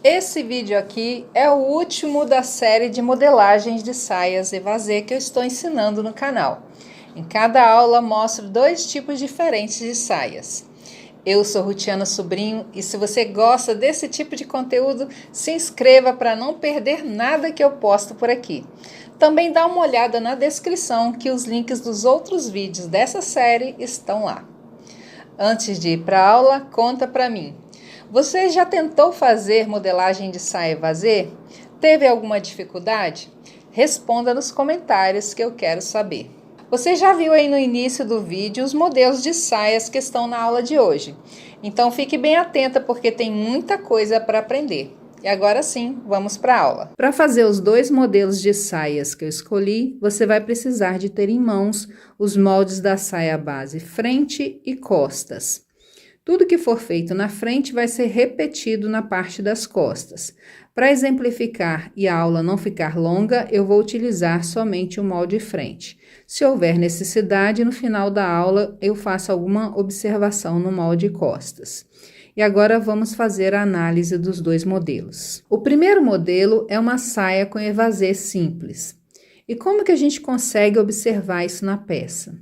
Esse vídeo aqui é o último da série de modelagens de saias evasê que eu estou ensinando no canal. Em cada aula mostro dois tipos diferentes de saias. Eu sou Rutiana Sobrinho e se você gosta desse tipo de conteúdo, se inscreva para não perder nada que eu posto por aqui. Também dá uma olhada na descrição que os links dos outros vídeos dessa série estão lá. Antes de ir para a aula, conta para mim. Você já tentou fazer modelagem de saia evasê? Teve alguma dificuldade? Responda nos comentários que eu quero saber. Você já viu aí no início do vídeo os modelos de saias que estão na aula de hoje. Então fique bem atenta porque tem muita coisa para aprender. E agora sim, vamos para a aula. Para fazer os dois modelos de saias que eu escolhi, você vai precisar de ter em mãos os moldes da saia base frente e costas. Tudo que for feito na frente vai ser repetido na parte das costas. Para exemplificar e a aula não ficar longa, eu vou utilizar somente o molde frente. Se houver necessidade, no final da aula eu faço alguma observação no molde costas. E agora vamos fazer a análise dos dois modelos. O primeiro modelo é uma saia com evasê simples. E como que a gente consegue observar isso na peça?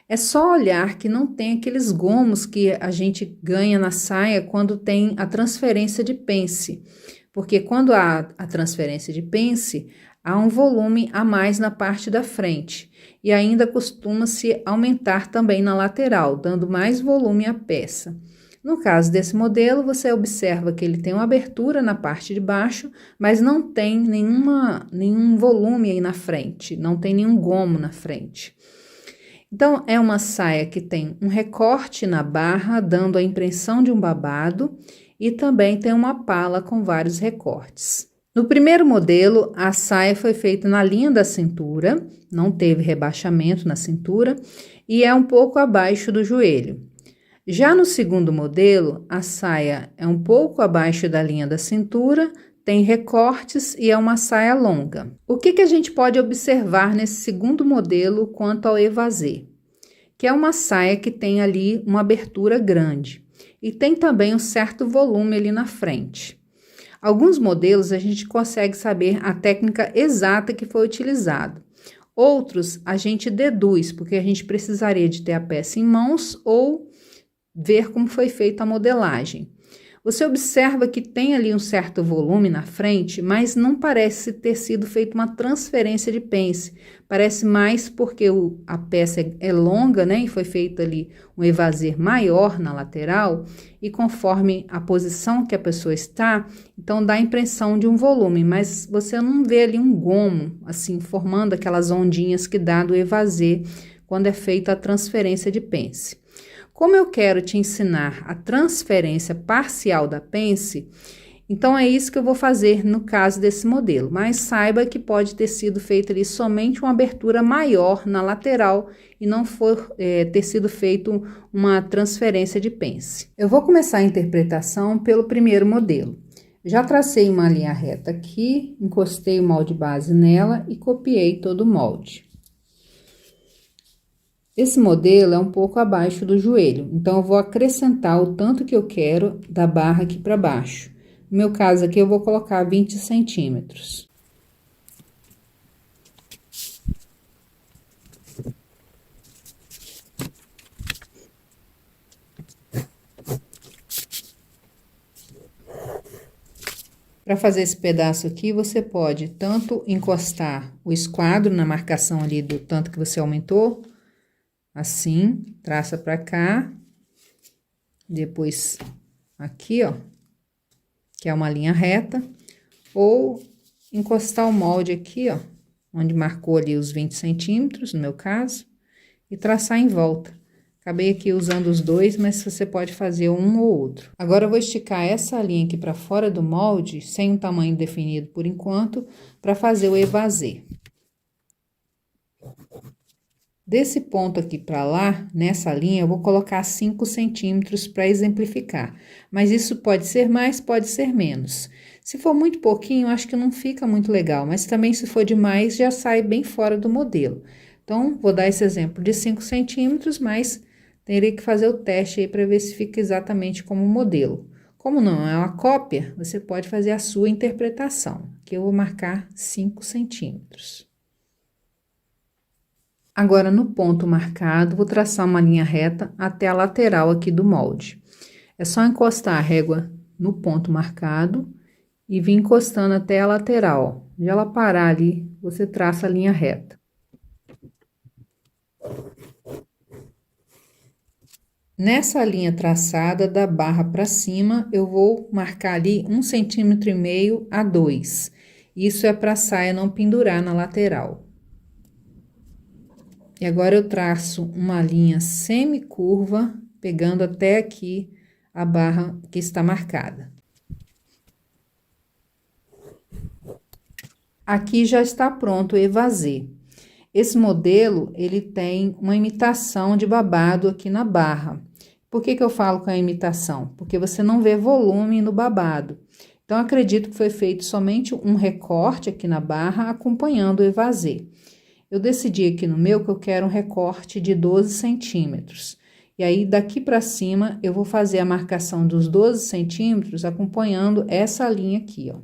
É só olhar que não tem aqueles gomos que a gente ganha na saia quando tem a transferência de pence. Porque quando há a transferência de pence, há um volume a mais na parte da frente. E ainda costuma-se aumentar também na lateral, dando mais volume à peça. No caso desse modelo, você observa que ele tem uma abertura na parte de baixo, mas não tem nenhum volume aí na frente, não tem nenhum gomo na frente. Então, é uma saia que tem um recorte na barra, dando a impressão de um babado, e também tem uma pala com vários recortes. No primeiro modelo, a saia foi feita na linha da cintura, não teve rebaixamento na cintura, e é um pouco abaixo do joelho. Já no segundo modelo, a saia é um pouco abaixo da linha da cintura, tem recortes e é uma saia longa. O que a gente pode observar nesse segundo modelo quanto ao evasê? Que é uma saia que tem ali uma abertura grande e tem também um certo volume ali na frente. Alguns modelos a gente consegue saber a técnica exata que foi utilizada. Outros a gente deduz, porque a gente precisaria de ter a peça em mãos ou ver como foi feita a modelagem. Você observa que tem ali um certo volume na frente, mas não parece ter sido feita uma transferência de pence. Parece mais porque a peça é longa, né? E foi feito ali um evasê maior na lateral. E conforme a posição que a pessoa está, então dá a impressão de um volume. Mas você não vê ali um gomo, assim, formando aquelas ondinhas que dá do evasê quando é feita a transferência de pence. Como eu quero te ensinar a transferência parcial da pence, então é isso que eu vou fazer no caso desse modelo. Mas saiba que pode ter sido feita ali somente uma abertura maior na lateral e não ter sido feito uma transferência de pence. Eu vou começar a interpretação pelo primeiro modelo. Já tracei uma linha reta aqui, encostei o molde base nela e copiei todo o molde. Esse modelo é um pouco abaixo do joelho, então eu vou acrescentar o tanto que eu quero da barra aqui para baixo. No meu caso aqui, eu vou colocar 20 centímetros. Para fazer esse pedaço aqui, você pode tanto encostar o esquadro na marcação ali do tanto que você aumentou, assim, traça pra cá, depois aqui, ó, que é uma linha reta, ou encostar o molde aqui, ó, onde marcou ali os 20 centímetros, no meu caso, e traçar em volta. Acabei aqui usando os dois, mas você pode fazer um ou outro. Agora, eu vou esticar essa linha aqui pra fora do molde, sem um tamanho definido por enquanto, para fazer o evasê. Desse ponto aqui para lá, nessa linha, eu vou colocar 5 centímetros para exemplificar. Mas isso pode ser mais, pode ser menos. Se for muito pouquinho, acho que não fica muito legal. Mas também, se for demais, já sai bem fora do modelo. Então, vou dar esse exemplo de 5 centímetros, mas terei que fazer o teste aí para ver se fica exatamente como o modelo. Como não é uma cópia, você pode fazer a sua interpretação, que eu vou marcar 5 centímetros. Agora, no ponto marcado, vou traçar uma linha reta até a lateral aqui do molde. É só encostar a régua no ponto marcado e vir encostando até a lateral. Já ela parar ali, você traça a linha reta. Nessa linha traçada da barra para cima, eu vou marcar ali 1,5 centímetro a 2. Isso é para a saia não pendurar na lateral. E agora eu traço uma linha semicurva, pegando até aqui a barra que está marcada. Aqui já está pronto o evasê. Esse modelo, ele tem uma imitação de babado aqui na barra. Por que que eu falo com a imitação? Porque você não vê volume no babado. Então, acredito que foi feito somente um recorte aqui na barra, acompanhando o evasê. Eu decidi aqui no meu que eu quero um recorte de 12 centímetros. E aí, daqui para cima, eu vou fazer a marcação dos 12 centímetros, acompanhando essa linha aqui, ó.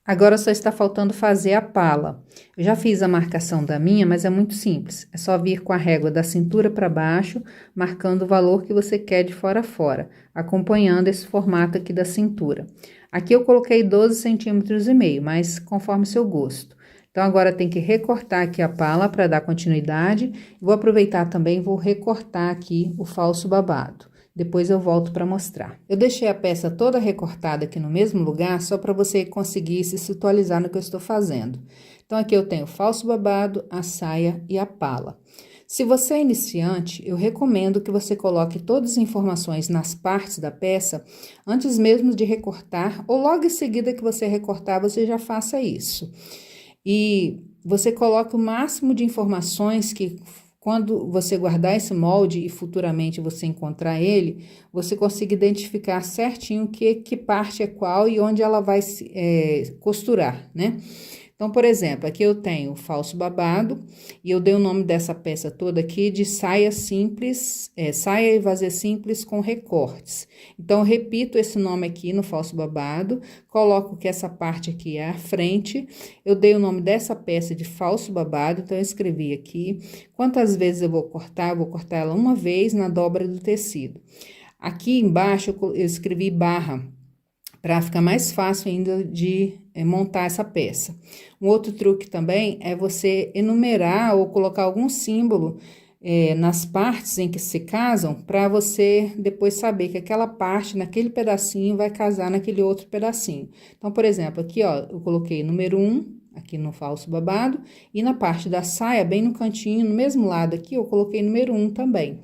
Agora só está faltando fazer a pala. Eu já fiz a marcação da minha, mas é muito simples. É só vir com a régua da cintura para baixo, marcando o valor que você quer de fora a fora, acompanhando esse formato aqui da cintura. Aqui eu coloquei 12,5 centímetros, mas conforme seu gosto. Então, agora tem que recortar aqui a pala para dar continuidade. Vou aproveitar também, vou recortar aqui o falso babado. Depois eu volto para mostrar. Eu deixei a peça toda recortada aqui no mesmo lugar, só para você conseguir se situalizar no que eu estou fazendo. Então, aqui eu tenho o falso babado, a saia e a pala. Se você é iniciante, eu recomendo que você coloque todas as informações nas partes da peça, antes mesmo de recortar, ou logo em seguida que você recortar, você já faça isso. E você coloca o máximo de informações que, quando você guardar esse molde e futuramente você encontrar ele, você consiga identificar certinho que parte é qual e onde ela vai costurar, né? Então, por exemplo, aqui eu tenho o falso babado e eu dei o nome dessa peça toda aqui de saia simples, saia e vazê simples com recortes. Então, eu repito esse nome aqui no falso babado, coloco que essa parte aqui é a frente, eu dei o nome dessa peça de falso babado, então eu escrevi aqui quantas vezes eu vou cortar ela uma vez na dobra do tecido. Aqui embaixo eu escrevi barra, para ficar mais fácil ainda de montar essa peça. Um outro truque também é você enumerar ou colocar algum símbolo nas partes em que se casam, para você depois saber que aquela parte, naquele pedacinho, vai casar naquele outro pedacinho. Então, por exemplo, aqui, ó, eu coloquei número 1, aqui no falso babado, e na parte da saia, bem no cantinho, no mesmo lado aqui, eu coloquei número 1 também.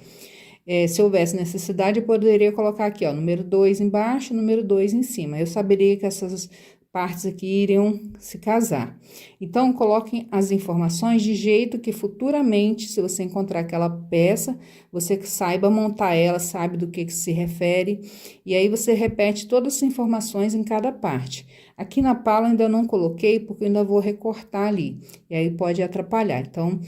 Se houvesse necessidade, eu poderia colocar aqui, ó, número 2 embaixo, número 2 em cima. Eu saberia que essas partes aqui iriam se casar. Então, coloquem as informações de jeito que futuramente, se você encontrar aquela peça, você saiba montar ela, sabe do que se refere, e aí você repete todas as informações em cada parte. Aqui na pala ainda não coloquei, porque eu ainda vou recortar ali, e aí pode atrapalhar. Então,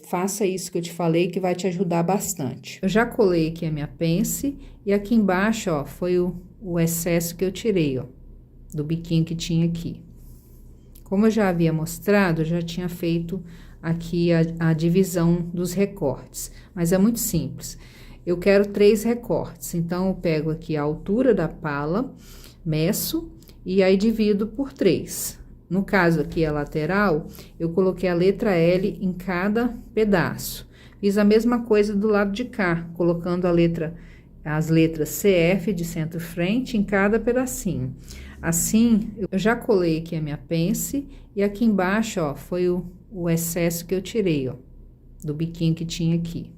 faça isso que eu te falei, que vai te ajudar bastante. Eu já colei aqui a minha pence, e aqui embaixo, ó, foi o excesso que eu tirei, ó, do biquinho que tinha aqui. Como eu já havia mostrado, eu já tinha feito aqui a divisão dos recortes, mas é muito simples. Eu quero 3 recortes, então eu pego aqui a altura da pala, meço e aí divido por 3. No caso aqui, a lateral, eu coloquei a letra L em cada pedaço. Fiz a mesma coisa do lado de cá, colocando as letras CF de centro-frente em cada pedacinho. Assim, eu já colei aqui a minha pence e aqui embaixo, ó, foi o excesso que eu tirei, ó, do biquinho que tinha aqui.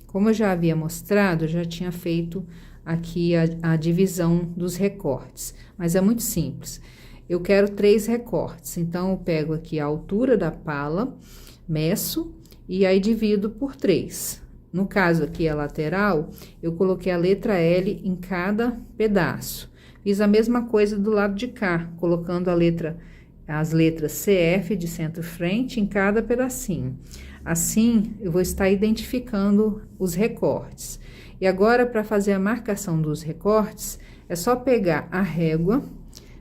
Como eu já havia mostrado, eu já tinha feito aqui a divisão dos recortes, mas é muito simples. Eu quero 3 recortes, então eu pego aqui a altura da pala, meço e aí divido por 3. no caso aqui a lateral, eu coloquei a letra L em cada pedaço. Fiz a mesma coisa do lado de cá, colocando as letras CF de centro-frente em cada pedacinho. Assim, eu vou estar identificando os recortes. E agora, para fazer a marcação dos recortes, é só pegar a régua,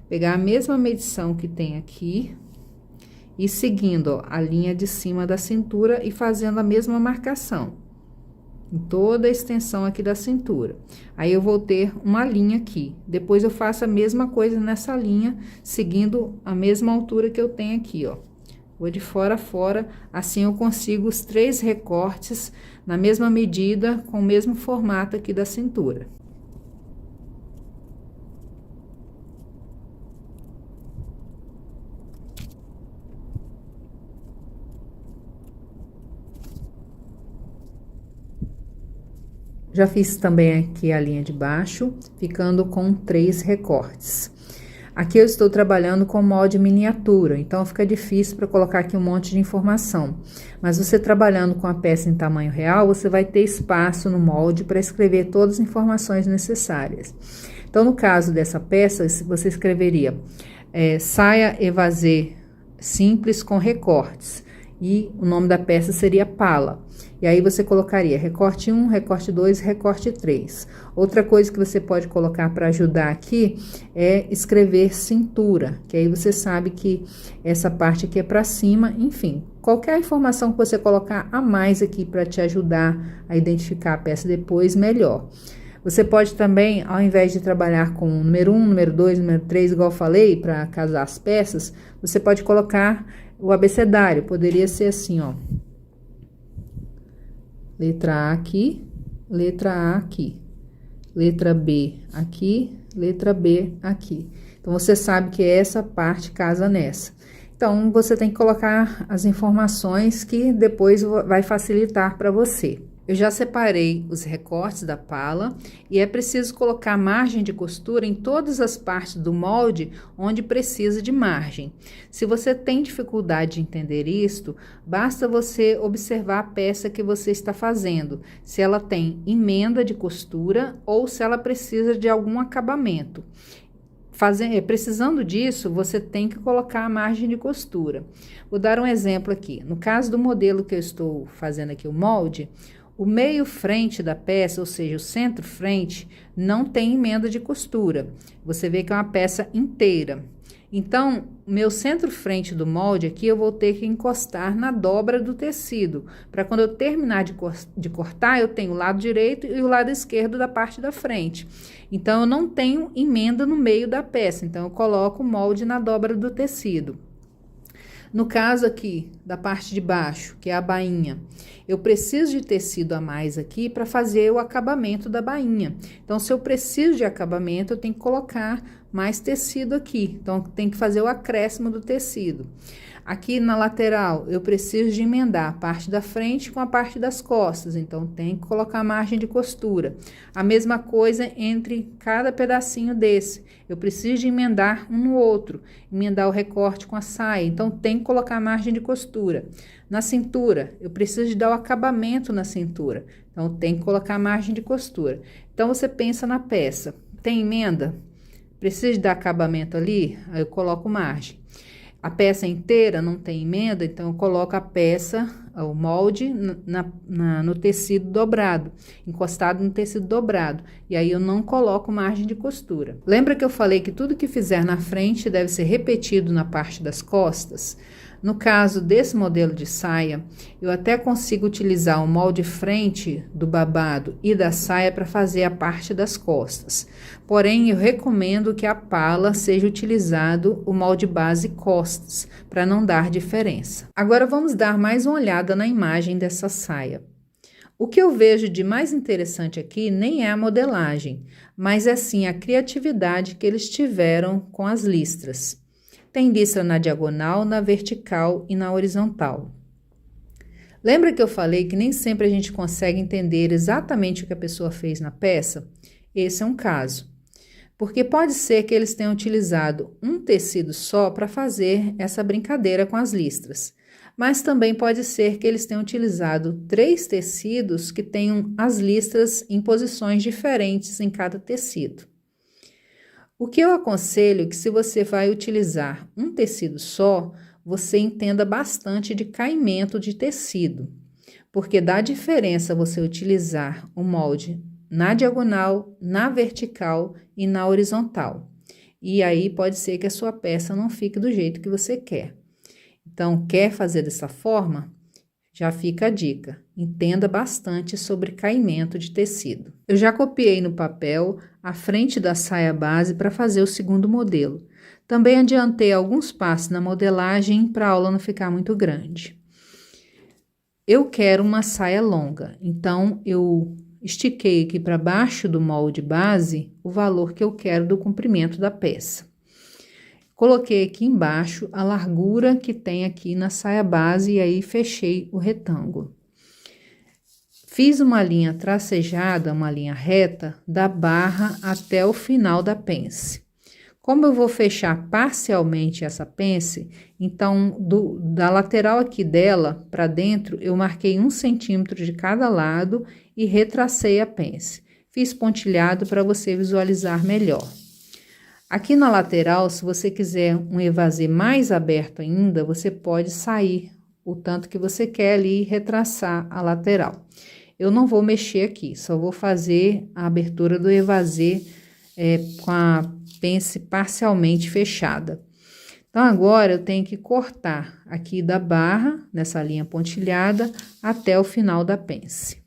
pegar a mesma medição que tem aqui, e seguindo, ó, a linha de cima da cintura e fazendo a mesma marcação em toda a extensão aqui da cintura. Aí, eu vou ter uma linha aqui. Depois, eu faço a mesma coisa nessa linha, seguindo a mesma altura que eu tenho aqui, ó. Vou de fora a fora, assim eu consigo os 3 recortes na mesma medida, com o mesmo formato aqui da cintura. Já fiz também aqui a linha de baixo, ficando com 3 recortes. Aqui eu estou trabalhando com molde miniatura, então fica difícil para colocar aqui um monte de informação. Mas você trabalhando com a peça em tamanho real, você vai ter espaço no molde para escrever todas as informações necessárias. Então, no caso dessa peça, você escreveria saia evasê simples com recortes. E o nome da peça seria pala. E aí, você colocaria recorte 1, recorte 2, recorte 3. Outra coisa que você pode colocar para ajudar aqui é escrever cintura, que aí você sabe que essa parte aqui é para cima, enfim. Qualquer informação que você colocar a mais aqui para te ajudar a identificar a peça depois, melhor. Você pode também, ao invés de trabalhar com o número 1, número 2, número 3, igual eu falei, para casar as peças, você pode colocar o abecedário. Poderia ser assim, ó. Letra A aqui, letra A aqui, letra B aqui, letra B aqui. Então, você sabe que essa parte casa nessa. Então, você tem que colocar as informações que depois vai facilitar para você. Eu já separei os recortes da pala e é preciso colocar margem de costura em todas as partes do molde onde precisa de margem. Se você tem dificuldade de entender isto, basta você observar a peça que você está fazendo, se ela tem emenda de costura ou se ela precisa de algum acabamento. Precisando disso, você tem que colocar a margem de costura. Vou dar um exemplo aqui. No caso do modelo que eu estou fazendo aqui, o molde, o meio frente da peça, ou seja, o centro frente, não tem emenda de costura. Você vê que é uma peça inteira. Então, meu centro frente do molde aqui, eu vou ter que encostar na dobra do tecido. Para quando eu terminar de cortar, eu tenho o lado direito e o lado esquerdo da parte da frente. Então, eu não tenho emenda no meio da peça. Então, eu coloco o molde na dobra do tecido. No caso aqui, da parte de baixo, que é a bainha, eu preciso de tecido a mais aqui para fazer o acabamento da bainha. Então, se eu preciso de acabamento, eu tenho que colocar mais tecido aqui. Então, tem que fazer o acréscimo do tecido. Aqui na lateral, eu preciso de emendar a parte da frente com a parte das costas. Então, tem que colocar margem de costura. A mesma coisa entre cada pedacinho desse. Eu preciso de emendar um no outro. Emendar o recorte com a saia. Então, tem que colocar margem de costura. Na cintura, eu preciso de dar o acabamento na cintura. Então, tem que colocar margem de costura. Então, você pensa na peça. Tem emenda? Precisa de dar acabamento ali? Aí eu coloco margem. A peça inteira não tem emenda, então eu coloco a peça, o molde, no tecido dobrado, encostado no tecido dobrado. E aí eu não coloco margem de costura. Lembra que eu falei que tudo que fizer na frente deve ser repetido na parte das costas? No caso desse modelo de saia, eu até consigo utilizar o molde frente do babado e da saia para fazer a parte das costas. Porém, eu recomendo que a pala seja utilizado o molde base costas, para não dar diferença. Agora, vamos dar mais uma olhada na imagem dessa saia. O que eu vejo de mais interessante aqui nem é a modelagem, mas é sim a criatividade que eles tiveram com as listras. Tem listra na diagonal, na vertical e na horizontal. Lembra que eu falei que nem sempre a gente consegue entender exatamente o que a pessoa fez na peça? Esse é um caso. Porque pode ser que eles tenham utilizado um tecido só para fazer essa brincadeira com as listras. mas também pode ser que eles tenham utilizado 3 tecidos que tenham as listras em posições diferentes em cada tecido. O que eu aconselho é que se você vai utilizar um tecido só, você entenda bastante de caimento de tecido, porque dá diferença você utilizar o molde na diagonal, na vertical e na horizontal. E aí pode ser que a sua peça não fique do jeito que você quer. Então, quer fazer dessa forma? Já fica a dica, entenda bastante sobre caimento de tecido. Eu já copiei no papel a frente da saia base para fazer o segundo modelo. Também adiantei alguns passos na modelagem para a aula não ficar muito grande. Eu quero uma saia longa, então eu estiquei aqui para baixo do molde base o valor que eu quero do comprimento da peça. Coloquei aqui embaixo a largura que tem aqui na saia base e aí fechei o retângulo. Fiz uma linha tracejada, uma linha reta, da barra até o final da pence. Como eu vou fechar parcialmente essa pence, então da lateral aqui dela para dentro, eu marquei 1 centímetro de cada lado e retracei a pence. Fiz pontilhado para você visualizar melhor. Aqui na lateral, se você quiser um evasê mais aberto ainda, você pode sair o tanto que você quer ali e retraçar a lateral. Eu não vou mexer aqui, só vou fazer a abertura do evasê com a pence parcialmente fechada. Então, agora eu tenho que cortar aqui da barra, nessa linha pontilhada, até o final da pence.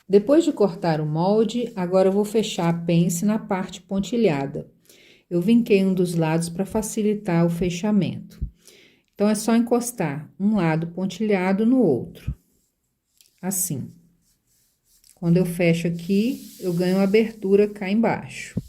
Depois de cortar o molde, agora eu vou fechar a pence na parte pontilhada. Eu vinquei um dos lados para facilitar o fechamento. Então, é só encostar um lado pontilhado no outro. Assim. Quando eu fecho aqui, eu ganho abertura cá embaixo.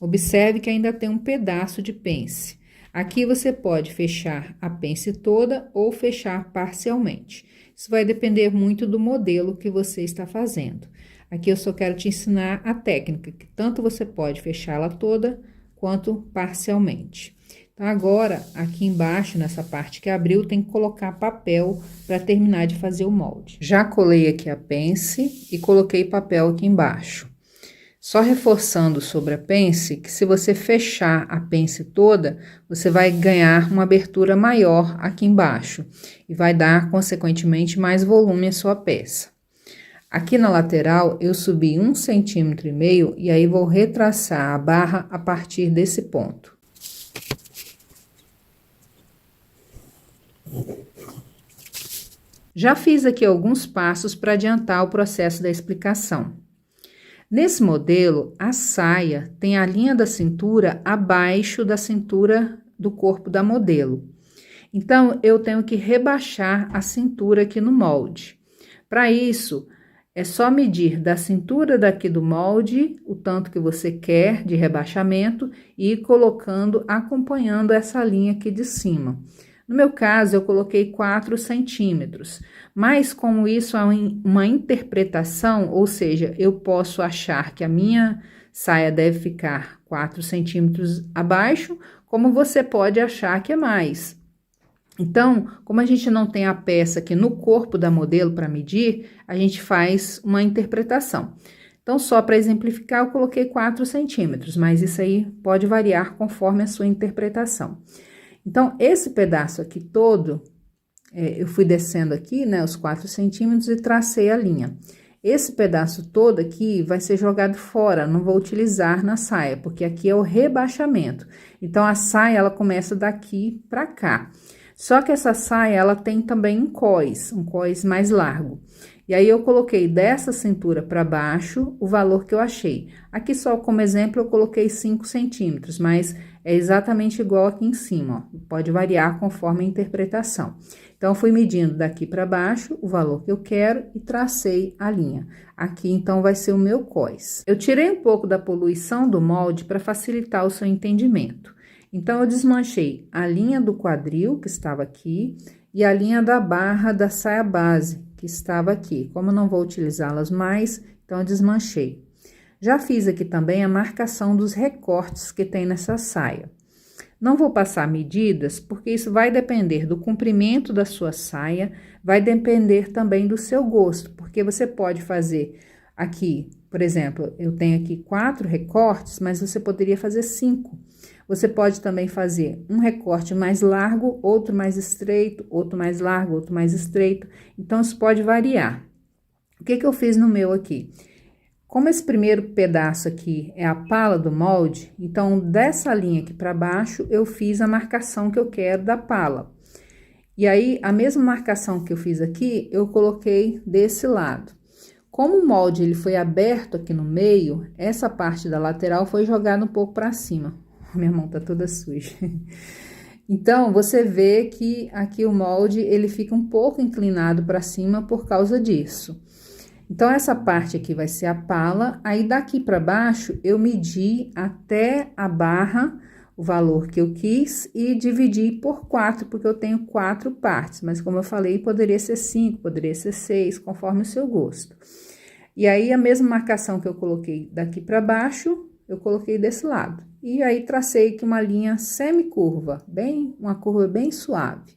Observe que ainda tem um pedaço de pence. Aqui você pode fechar a pence toda ou fechar parcialmente. Isso vai depender muito do modelo que você está fazendo. Aqui eu só quero te ensinar a técnica, que tanto você pode fechá-la toda, quanto parcialmente. Então, agora, aqui embaixo, nessa parte que abriu, tem que colocar papel para terminar de fazer o molde. Já colei aqui a pence e coloquei papel aqui embaixo. Só reforçando sobre a pence, que se você fechar a pence toda, você vai ganhar uma abertura maior aqui embaixo e vai dar, consequentemente, mais volume à sua peça. Aqui na lateral, eu subi 1,5 centímetro e aí vou retraçar a barra a partir desse ponto. Já fiz aqui alguns passos para adiantar o processo da explicação. Nesse modelo, a saia tem a linha da cintura abaixo da cintura do corpo da modelo. Então, eu tenho que rebaixar a cintura aqui no molde. Para isso, é só medir da cintura daqui do molde, o tanto que você quer de rebaixamento, e ir colocando, acompanhando essa linha aqui de cima. No meu caso, eu coloquei 4 centímetros, mas como isso é uma interpretação, ou seja, eu posso achar que a minha saia deve ficar 4 centímetros abaixo, como você pode achar que é mais. Então, como a gente não tem a peça aqui no corpo da modelo para medir, a gente faz uma interpretação. Então, só para exemplificar, eu coloquei 4 centímetros, mas isso aí pode variar conforme a sua interpretação. Então, esse pedaço aqui todo, eu fui descendo aqui, né, os 4 centímetros e tracei a linha. Esse pedaço todo aqui vai ser jogado fora, não vou utilizar na saia, porque aqui é o rebaixamento. Então, a saia, ela começa daqui pra cá. Só que essa saia, ela tem também um cós mais largo. E aí, eu coloquei dessa cintura para baixo o valor que eu achei. Aqui, só como exemplo, eu coloquei 5 centímetros, mas é exatamente igual aqui em cima, ó. Pode variar conforme a interpretação. Então, eu fui medindo daqui para baixo o valor que eu quero e tracei a linha. Aqui, então, vai ser o meu cós. Eu tirei um pouco da poluição do molde para facilitar o seu entendimento. Então, eu desmanchei a linha do quadril, que estava aqui, e a linha da barra da saia base, que estava aqui. Como eu não vou utilizá-las mais, então eu desmanchei. Já fiz aqui também a marcação dos recortes que tem nessa saia. Não vou passar medidas, porque isso vai depender do comprimento da sua saia, vai depender também do seu gosto, porque você pode fazer aqui, por exemplo, eu tenho aqui 4 recortes, mas você poderia fazer 5. Você pode também fazer um recorte mais largo, outro mais estreito, outro mais largo, outro mais estreito. Então, isso pode variar. O que eu fiz no meu aqui? Como esse primeiro pedaço aqui é a pala do molde, então, dessa linha aqui para baixo, eu fiz a marcação que eu quero da pala. E aí, a mesma marcação que eu fiz aqui, eu coloquei desse lado. Como o molde ele foi aberto aqui no meio, essa parte da lateral foi jogada um pouco para cima. Minha mão tá toda suja. Então, você vê que aqui o molde, ele fica um pouco inclinado para cima por causa disso. Então, essa parte aqui vai ser a pala, aí daqui para baixo, eu medi até a barra, o valor que eu quis, e dividi por 4, porque eu tenho 4 partes, mas como eu falei, poderia ser 5, poderia ser 6, conforme o seu gosto. E aí, a mesma marcação que eu coloquei daqui para baixo, eu coloquei desse lado. E aí, tracei aqui uma linha semicurva, uma curva bem suave.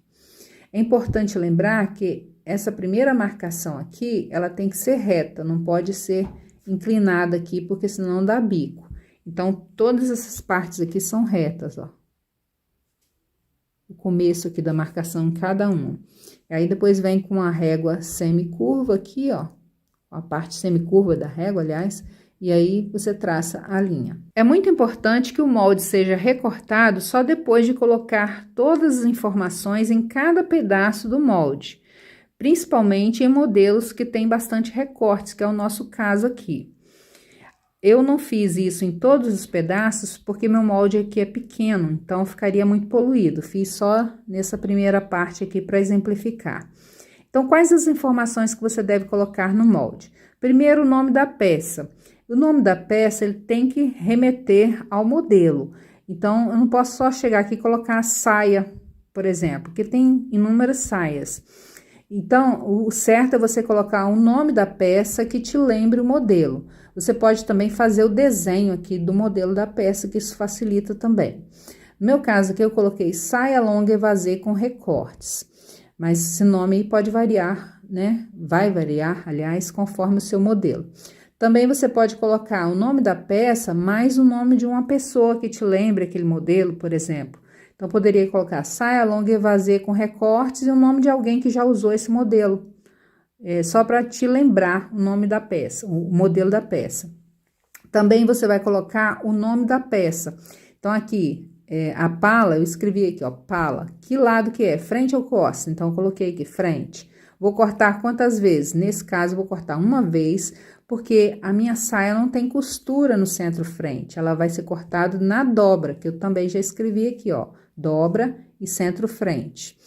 É importante lembrar que essa primeira marcação aqui, ela tem que ser reta, não pode ser inclinada aqui, porque senão dá bico. Então, todas essas partes aqui são retas, ó. O começo aqui da marcação em cada uma. E aí, depois vem com a régua semicurva aqui, ó. A parte semicurva da régua, aliás, e aí você traça a linha. É muito importante que o molde seja recortado só depois de colocar todas as informações em cada pedaço do molde, principalmente em modelos que têm bastante recortes, que é o nosso caso aqui. Eu não fiz isso em todos os pedaços, porque meu molde aqui é pequeno, então ficaria muito poluído. Fiz só nessa primeira parte aqui para exemplificar. Então, quais as informações que você deve colocar no molde? Primeiro, o nome da peça. O nome da peça, ele tem que remeter ao modelo. Então, eu não posso só chegar aqui e colocar a saia, por exemplo, porque tem inúmeras saias. Então, o certo é você colocar o nome da peça que te lembre o modelo. Você pode também fazer o desenho aqui do modelo da peça, que isso facilita também. No meu caso aqui, eu coloquei saia longa evasê com recortes. Mas esse nome aí pode variar, né? Vai variar, aliás, conforme o seu modelo. Também você pode colocar o nome da peça mais o nome de uma pessoa que te lembre aquele modelo, por exemplo. Então, poderia colocar saia longa evasê com recortes e o nome de alguém que já usou esse modelo. Só para te lembrar o nome da peça, o modelo da peça. Também você vai colocar o nome da peça. Então, aqui, a pala, eu escrevi aqui, ó, pala. Que lado que é? Frente ou costa? Então, eu coloquei aqui, frente. Vou cortar quantas vezes? Nesse caso, eu vou cortar uma vez, porque a minha saia não tem costura no centro-frente. Ela vai ser cortada na dobra, que eu também já escrevi aqui, ó. Dobra e centro-frente.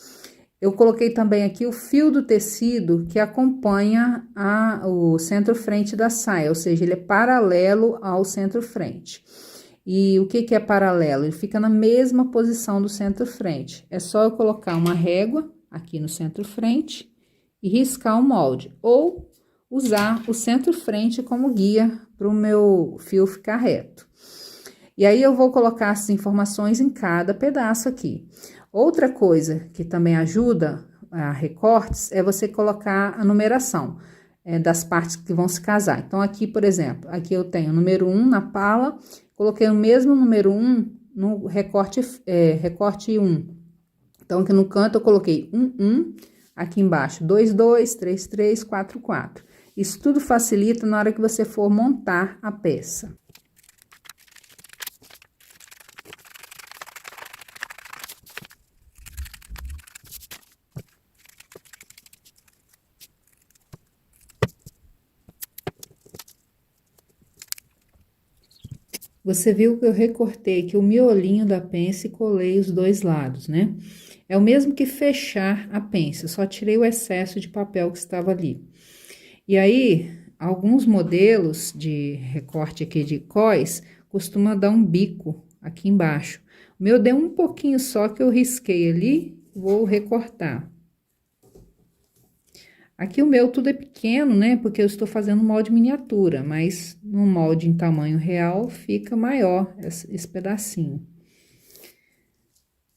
Eu coloquei também aqui o fio do tecido que acompanha o centro-frente da saia, ou seja, ele é paralelo ao centro-frente. E o que é paralelo? Ele fica na mesma posição do centro-frente. É só eu colocar uma régua aqui no centro-frente e riscar o molde, ou usar o centro-frente como guia para o meu fio ficar reto. E aí, eu vou colocar as informações em cada pedaço aqui. Outra coisa que também ajuda a recortes é você colocar a numeração das partes que vão se casar. Então, aqui, por exemplo, aqui eu tenho o número 1 na pala, coloquei o mesmo número 1 no recorte 1. Então, aqui no canto eu coloquei 1, 1, aqui embaixo 2, 2, 3, 3, 4, 4. Isso tudo facilita na hora que você for montar a peça. Você viu que eu recortei aqui o miolinho da pence e colei os dois lados, né? É o mesmo que fechar a pence, eu só tirei o excesso de papel que estava ali. E aí, alguns modelos de recorte aqui de cós costuma dar um bico aqui embaixo. O meu deu um pouquinho só que eu risquei ali, vou recortar. Aqui o meu tudo é pequeno, né? Porque eu estou fazendo molde miniatura, mas no molde em tamanho real fica maior esse pedacinho.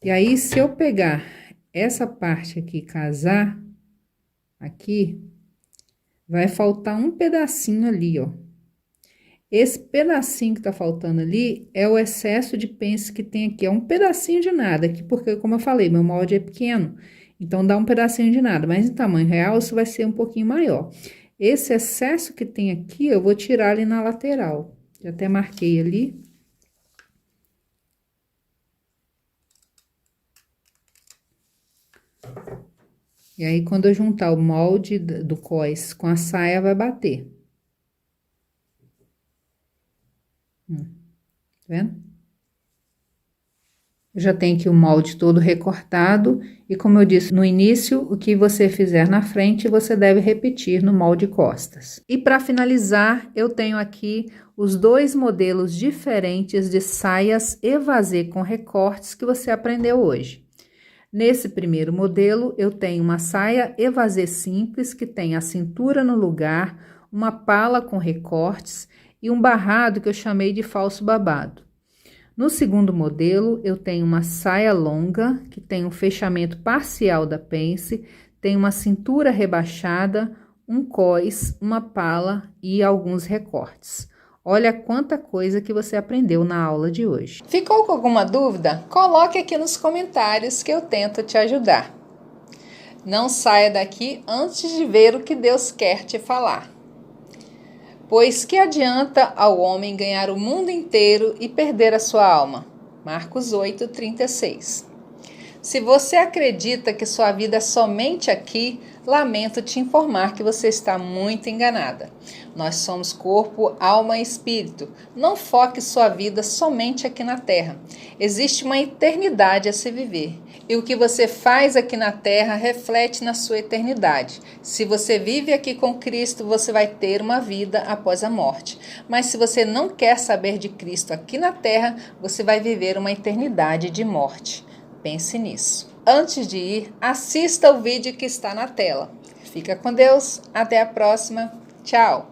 E aí, se eu pegar essa parte aqui e casar, aqui, vai faltar um pedacinho ali, ó. Esse pedacinho que tá faltando ali é o excesso de pence que tem aqui. É um pedacinho de nada aqui, porque, como eu falei, meu molde é pequeno. Então, dá um pedacinho de nada, mas em tamanho real, isso vai ser um pouquinho maior. Esse excesso que tem aqui, eu vou tirar ali na lateral. Já até marquei ali. E aí, quando eu juntar o molde do cós com a saia, vai bater. Tá vendo? Eu já tenho aqui o molde todo recortado, e como eu disse no início, o que você fizer na frente, você deve repetir no molde costas. E para finalizar, eu tenho aqui os dois modelos diferentes de saias evasê com recortes que você aprendeu hoje. Nesse primeiro modelo, eu tenho uma saia evasê simples, que tem a cintura no lugar, uma pala com recortes e um barrado que eu chamei de falso babado. No segundo modelo, eu tenho uma saia longa, que tem um fechamento parcial da pence, tem uma cintura rebaixada, um cós, uma pala e alguns recortes. Olha quanta coisa que você aprendeu na aula de hoje. Ficou com alguma dúvida? Coloque aqui nos comentários que eu tento te ajudar. Não saia daqui antes de ver o que Deus quer te falar. Pois que adianta ao homem ganhar o mundo inteiro e perder a sua alma? Marcos 8:36. Se você acredita que sua vida é somente aqui, lamento te informar que você está muito enganada. Nós somos corpo, alma e espírito. Não foque sua vida somente aqui na Terra. Existe uma eternidade a se viver. E o que você faz aqui na Terra reflete na sua eternidade. Se você vive aqui com Cristo, você vai ter uma vida após a morte. Mas se você não quer saber de Cristo aqui na Terra, você vai viver uma eternidade de morte. Pense nisso. Antes de ir, assista o vídeo que está na tela. Fica com Deus. Até a próxima. Tchau.